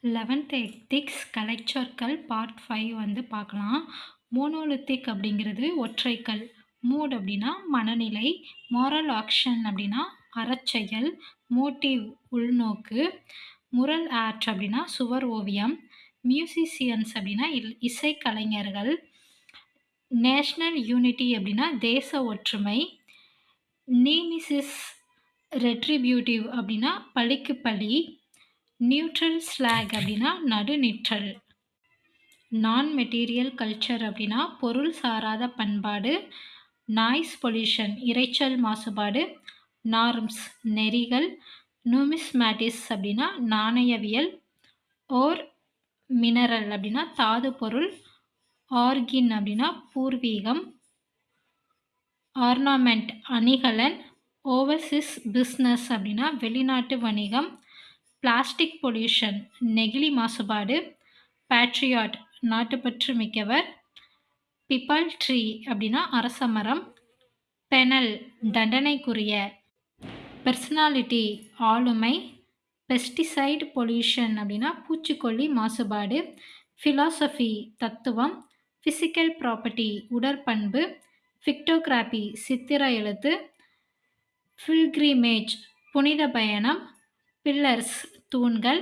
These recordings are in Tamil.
11th எத்திக்ஸ் கலைச்சொற்கள் பார்ட் 5 வந்து பார்க்கலாம். மோனோலித்திக் அப்படிங்கிறது ஒற்றைக்கல். மூட் அப்படின்னா மனநிலை. மாரல் ஆக்ஷன் அப்படின்னா அறச்செயல். மோட்டிவ் உள்நோக்கு. முரல் ஆர்ட் அப்படின்னா சுவர் ஓவியம். மியூசிஷியன்ஸ் அப்படின்னா இசைக்கலைஞர்கள். நேஷனல் யூனிட்டி அப்படின்னா தேச ஒற்றுமை. நீமிசிஸ் ரெட்ரிபியூட்டிவ் அப்படின்னா பழிக்கு பழி. நியூட்ரல் ஸ்லாக் அப்படின்னா நடுநிற்றல். நான் மெட்டீரியல் கல்ச்சர் அப்படின்னா பொருள் சாராத பண்பாடு. நாய்ஸ் பொல்யூஷன் இரைச்சல் மாசுபாடு. நார்ம்ஸ் நெறிகள். நுமிஸ்மேட்டிஸ் அப்படின்னா நாணயவியல். ஓர் மினரல் அப்படின்னா தாது பொருள். ஆர்கின் அப்படின்னா பூர்வீகம். ஆர்னாமெண்ட் அணிகலன். ஓவர்சீஸ் பிஸ்னஸ் அப்படின்னா வெளிநாட்டு வணிகம். பிளாஸ்டிக் பொல்யூஷன் நெகிழி மாசுபாடு. பேட்ரியாட் நாட்டுப்பற்று மிக்கவர். பிப்பல் ட்ரீ அப்படின்னா அரசமரம். பெனல் தண்டனைக்குரிய. பெர்சனாலிட்டி ஆளுமை. பெஸ்டிசைட் பொல்யூஷன் அப்படின்னா பூச்சிக்கொல்லி மாசுபாடு. ஃபிலாசபி தத்துவம். Physical property உடற்பண்பு. பிக்டோகிராபி சித்திர எழுத்து. பில்கிரிமேஜ் புனித பயணம். பில்லர்ஸ் தூண்கள்.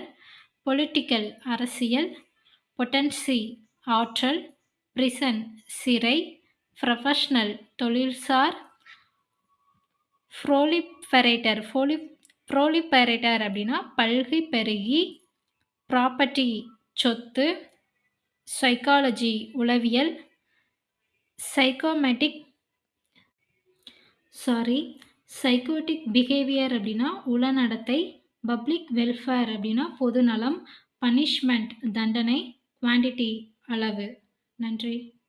பொலிட்டிக்கல் அரசியல். பொட்டன்சி ஆற்றல். பிரிசன் சிறை. ப்ரொஃபஷனல் தொழில்சார். ப்ரோலிபரேட்டர் அப்படின்னா பல்கி பெருகி. ப்ராப்பர்ட்டி சொத்து. சைக்காலஜி உளவியல். சைக்கோட்டிக் பிஹேவியர் அப்படின்னா உளநடத்தை. பப்ளிக் வெல்ஃபேர் அப்படின்னா பொதுநலம். பனிஷ்மெண்ட் தண்டனை. குவாண்டிட்டி அளவு. நன்றி.